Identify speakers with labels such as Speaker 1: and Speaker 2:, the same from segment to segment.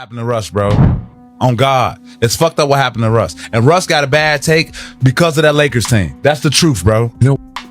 Speaker 1: happened to Russ, bro. On God. It's fucked up what happened to Russ. And Russ got a bad take because of that Lakers team. That's the truth, bro.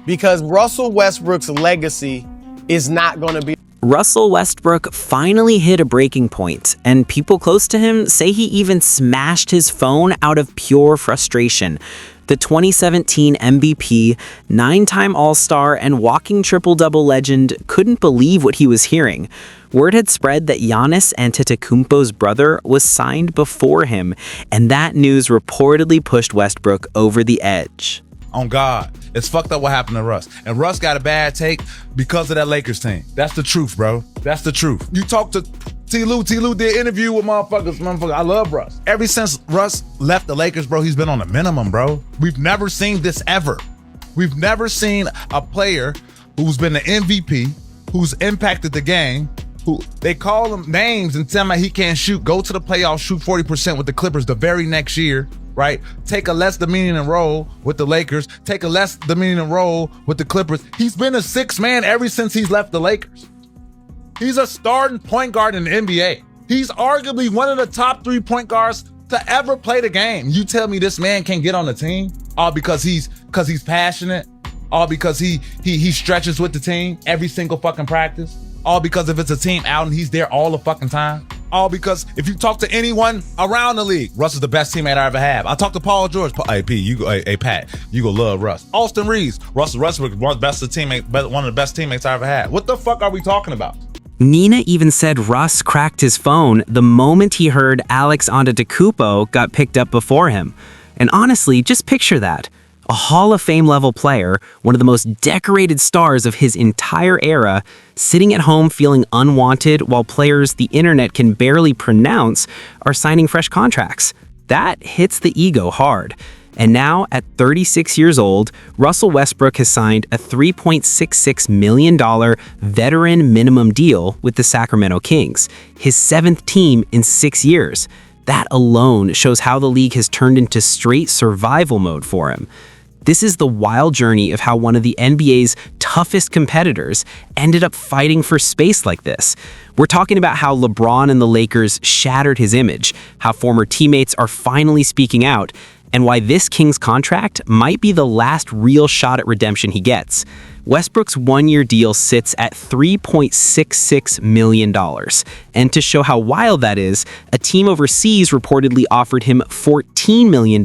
Speaker 2: Because Russell Westbrook's legacy is not going to be...
Speaker 3: Russell Westbrook finally hit a breaking point, and people close to him say he even smashed his phone out of pure frustration. The 2017 MVP, 9-time All-Star, and walking triple-double legend couldn't believe what he was hearing. Word had spread that Giannis Antetokounmpo's brother was signed before him, and that news reportedly pushed Westbrook over the edge.
Speaker 1: On God. It's fucked up what happened to Russ. And Russ got a bad take because of that Lakers team. That's the truth, bro. That's the truth. You talk to T-Lou. T-Lou did interview with motherfuckers. I love Russ. Ever since Russ left the Lakers, bro, he's been on a minimum, bro. We've never seen this ever. We've never seen a player who's been the MVP, who's impacted the game, who they call him names and tell him he can't shoot, go to the playoffs, shoot 40% with the Clippers the very next year, right? Take a less demeaning role with the Lakers, take a less demeaning role with the Clippers. He's been a sixth man ever since he's left the Lakers. He's a starting point guard in the NBA. He's arguably one of the top 3 point guards to ever play the game. You tell me this man can't get on the team all because he's passionate, all because he stretches with the team every single fucking practice, all because if it's a team out and he's there all the fucking time, all because if you talk to anyone around the league, Russ is the best teammate I ever have. I talked to Paul George. Hey, Pat, you go love Russ. Austin Reeves, Russell Westbrook, one of the best teammates I ever had. What the fuck are we talking about?
Speaker 3: Nina even said Russ cracked his phone the moment he heard Alex Antetokounmpo got picked up before him. And honestly, just picture that. A Hall of Fame level player, one of the most decorated stars of his entire era, sitting at home feeling unwanted while players the internet can barely pronounce are signing fresh contracts. That hits the ego hard. And now, at 36 years old, Russell Westbrook has signed a $3.66 million veteran minimum deal with the Sacramento Kings, his 7th team in 6 years. That alone shows how the league has turned into straight survival mode for him. This is the wild journey of how one of the NBA's toughest competitors ended up fighting for space like this. We're talking about how LeBron and the Lakers shattered his image, how former teammates are finally speaking out, and why this Kings contract might be the last real shot at redemption he gets. Westbrook's one-year deal sits at $3.66 million. And to show how wild that is, a team overseas reportedly offered him $14 million,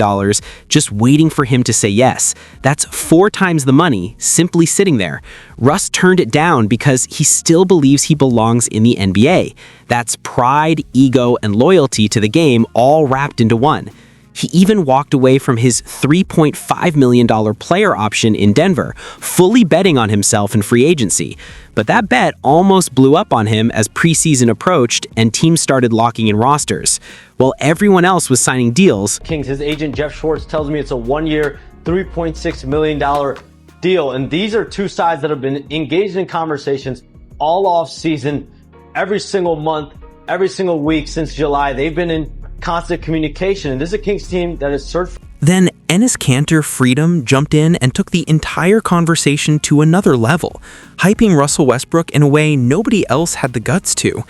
Speaker 3: just waiting for him to say yes. That's 4 times the money, simply sitting there. Russ turned it down because he still believes he belongs in the NBA. That's pride, ego, and loyalty to the game all wrapped into one. He even walked away from his $3.5 million player option in Denver, fully betting on himself in free agency. But that bet almost blew up on him as preseason approached and teams started locking in rosters. While everyone else was signing deals,
Speaker 4: Kings, his agent Jeff Schwartz tells me it's a 1-year, $3.6 million deal. And these are two sides that have been engaged in conversations all off season, every single month, every single week since July. They've been in constant communication, and this is a Kings team that is searched.
Speaker 5: Then Enes Kanter Freedom jumped in and took the entire conversation to another level, hyping Russell Westbrook in a way nobody else had the guts to.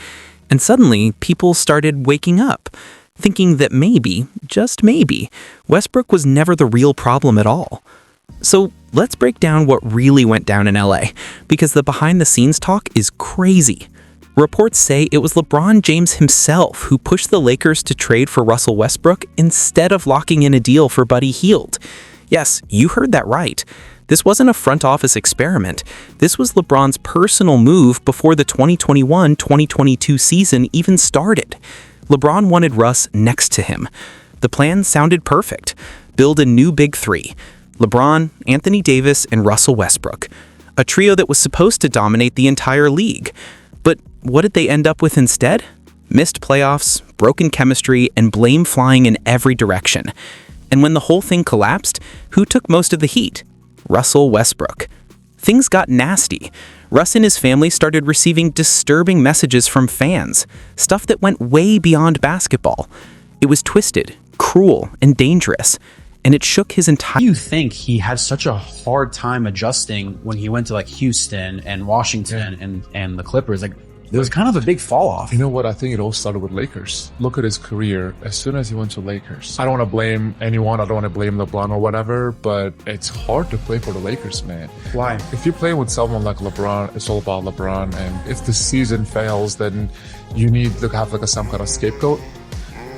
Speaker 5: And suddenly, people started waking up, thinking that maybe, just maybe, Westbrook was never the real problem at all. So let's break down what really went down in LA, because the behind-the-scenes talk is crazy. Reports say it was LeBron James himself who pushed the Lakers to trade for Russell Westbrook instead of locking in a deal for Buddy Hield. Yes, you heard that right. This wasn't a front office experiment. This was LeBron's personal move before the 2021-2022 season even started. LeBron wanted Russ next to him. The plan sounded perfect. Build a new big three: LeBron, Anthony Davis, and Russell Westbrook. A trio that was supposed to dominate the entire league. But what did they end up with instead? Missed playoffs, broken chemistry, and blame flying in every direction. And when the whole thing collapsed, who took most of the heat? Russell Westbrook. Things got nasty. Russ and his family started receiving disturbing messages from fans, stuff that went way beyond basketball. It was twisted, cruel, and dangerous. And it shook his entire...
Speaker 6: You think he had such a hard time adjusting when he went to like Houston and Washington and the Clippers? Like, there was kind of a big fall off.
Speaker 7: You know what? I think it all started with Lakers. Look at his career. As soon as he went to Lakers, I don't want to blame anyone. I don't want to blame LeBron or whatever, but it's hard to play for the Lakers, man.
Speaker 6: Why?
Speaker 7: If you're playing with someone like LeBron, it's all about LeBron. And if the season fails, then you need to have like some kind of scapegoat.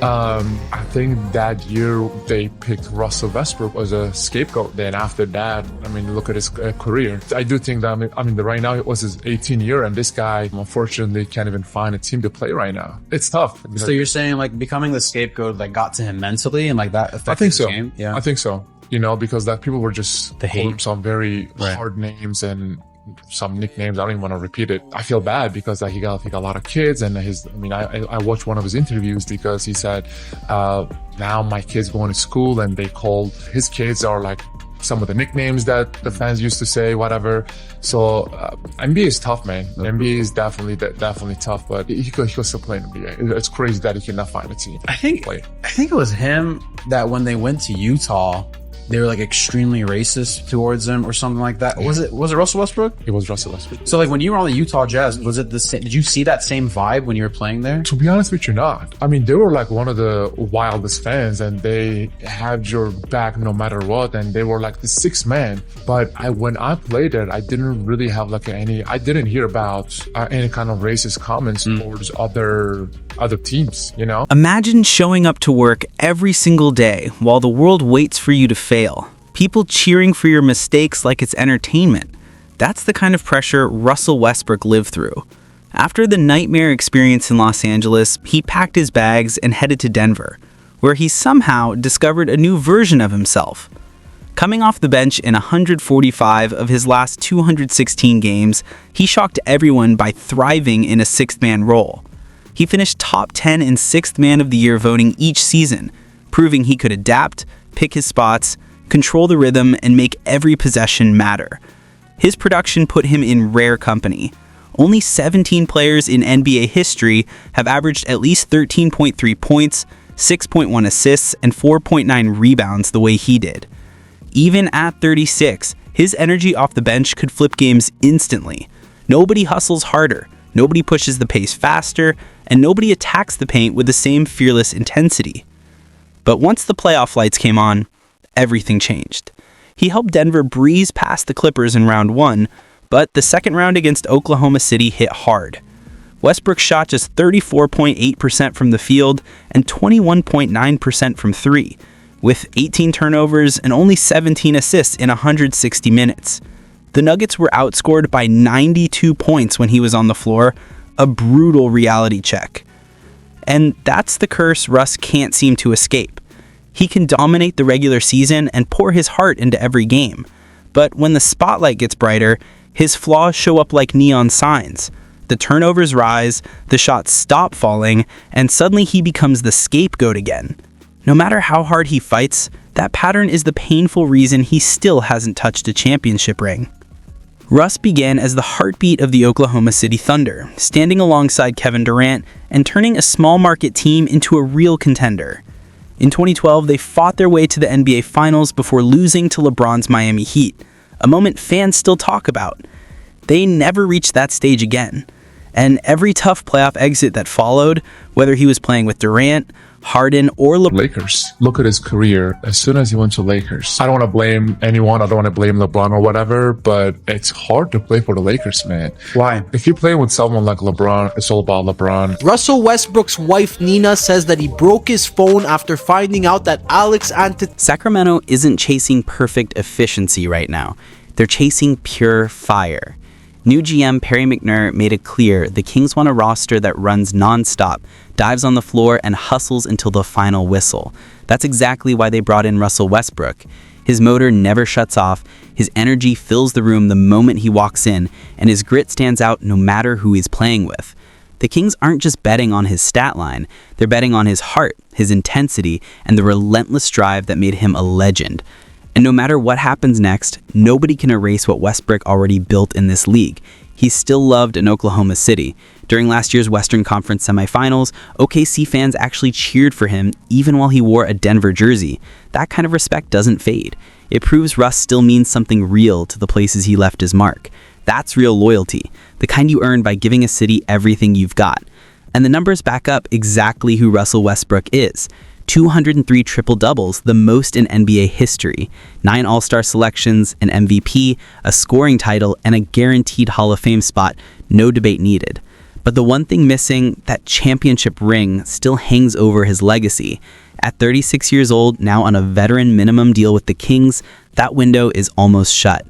Speaker 7: I think that year they picked Russell Westbrook as a scapegoat. Then after that, I mean, look at his career. I do think that, right now it was his 18th year, and this guy, unfortunately, can't even find a team to play right now. It's tough.
Speaker 6: So you're saying like becoming the scapegoat like got to him mentally and like that affected
Speaker 7: I think so.
Speaker 6: his game? Yeah.
Speaker 7: I think so. You know, because that people were just
Speaker 6: The hate.
Speaker 7: calling him some very
Speaker 6: Right.
Speaker 7: hard names and some nicknames. I don't even want to repeat it. I feel bad because he got a lot of kids, and I watched one of his interviews because he said, now my kids going to school and they called his kids are like some of the nicknames that the fans used to say, whatever. So NBA is tough, man. NBA is definitely tough, but he could still play in NBA. It's crazy that he cannot find a team.
Speaker 6: I think it was him that when they went to Utah, they were like extremely racist towards him or something like that. Was it Russell Westbrook?
Speaker 7: It was Russell Westbrook.
Speaker 6: So like when you were on the Utah Jazz, was it the same? Did you see that same vibe when you were playing there?
Speaker 7: To be honest with you, not. I mean, they were like one of the wildest fans, and they had your back no matter what, and they were like the sixth man. But when I played there, I didn't really have I didn't hear about any kind of racist comments towards other teams, you know?
Speaker 3: Imagine showing up to work every single day while the world waits for you to fail. People cheering for your mistakes like it's entertainment. That's the kind of pressure Russell Westbrook lived through. After the nightmare experience in Los Angeles, he packed his bags and headed to Denver, where he somehow discovered a new version of himself. Coming off the bench in 145 of his last 216 games, he shocked everyone by thriving in a sixth-man role. He finished top 10 in Sixth Man of the Year voting each season, proving he could adapt, pick his spots, control the rhythm, and make every possession matter. His production put him in rare company. Only 17 players in NBA history have averaged at least 13.3 points, 6.1 assists, and 4.9 rebounds the way he did. Even at 36, his energy off the bench could flip games instantly. Nobody hustles harder, nobody pushes the pace faster, and nobody attacks the paint with the same fearless intensity. But once the playoff lights came on, everything changed. He helped Denver breeze past the Clippers in round 1, but the second round against Oklahoma City hit hard. Westbrook shot just 34.8% from the field and 21.9% from 3, with 18 turnovers and only 17 assists in 160 minutes. The Nuggets were outscored by 92 points when he was on the floor, a brutal reality check. And that's the curse Russ can't seem to escape. He can dominate the regular season and pour his heart into every game. But when the spotlight gets brighter, his flaws show up like neon signs. The turnovers rise, the shots stop falling, and suddenly he becomes the scapegoat again. No matter how hard he fights, that pattern is the painful reason he still hasn't touched a championship ring. Russ began as the heartbeat of the Oklahoma City Thunder, standing alongside Kevin Durant and turning a small market team into a real contender. In 2012, they fought their way to the NBA Finals before losing to LeBron's Miami Heat, a moment fans still talk about. They never reached that stage again. And every tough playoff exit that followed, whether he was playing with Durant, Harden, or
Speaker 7: Lakers. Look at his career. As soon as he went to Lakers, I don't want to blame anyone. I don't want to blame LeBron or whatever, but it's hard to play for the Lakers, man.
Speaker 6: Why?
Speaker 7: If you're playing with someone like LeBron, it's all about LeBron.
Speaker 2: Russell Westbrook's wife, Nina, says that he broke his phone after finding out that Alex
Speaker 3: Sacramento isn't chasing perfect efficiency right now. They're chasing pure fire. New GM Perry McNair made it clear the Kings want a roster that runs nonstop, dives on the floor, and hustles until the final whistle. That's exactly why they brought in Russell Westbrook. His motor never shuts off, his energy fills the room the moment he walks in, and his grit stands out no matter who he's playing with. The Kings aren't just betting on his stat line, they're betting on his heart, his intensity, and the relentless drive that made him a legend. And no matter what happens next, nobody can erase what Westbrook already built in this league. He's still loved in Oklahoma City. During last year's Western Conference semifinals, OKC fans actually cheered for him even while he wore a Denver jersey. That kind of respect doesn't fade. It proves Russ still means something real to the places he left his mark. That's real loyalty, the kind you earn by giving a city everything you've got. And the numbers back up exactly who Russell Westbrook is. 203 triple-doubles, the most in NBA history, 9 All-Star selections, an MVP, a scoring title, and a guaranteed Hall of Fame spot, no debate needed. But the one thing missing, that championship ring, still hangs over his legacy. At 36 years old, now on a veteran minimum deal with the Kings, that window is almost shut.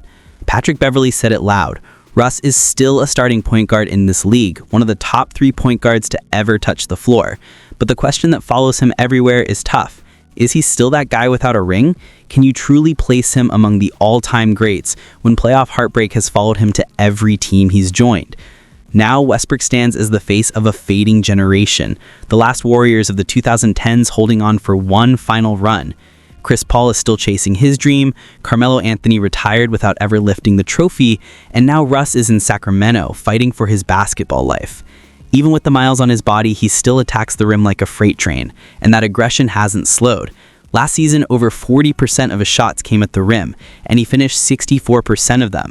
Speaker 3: Patrick Beverley said it loud. Russ is still a starting point guard in this league, one of the top 3 point guards to ever touch the floor. But the question that follows him everywhere is tough. Is he still that guy without a ring? Can you truly place him among the all-time greats when playoff heartbreak has followed him to every team he's joined? Now, Westbrook stands as the face of a fading generation, the last Warriors of the 2010s holding on for one final run. Chris Paul is still chasing his dream, Carmelo Anthony retired without ever lifting the trophy, and now Russ is in Sacramento fighting for his basketball life. Even with the miles on his body, he still attacks the rim like a freight train, and that aggression hasn't slowed. Last season, over 40% of his shots came at the rim, and he finished 64% of them.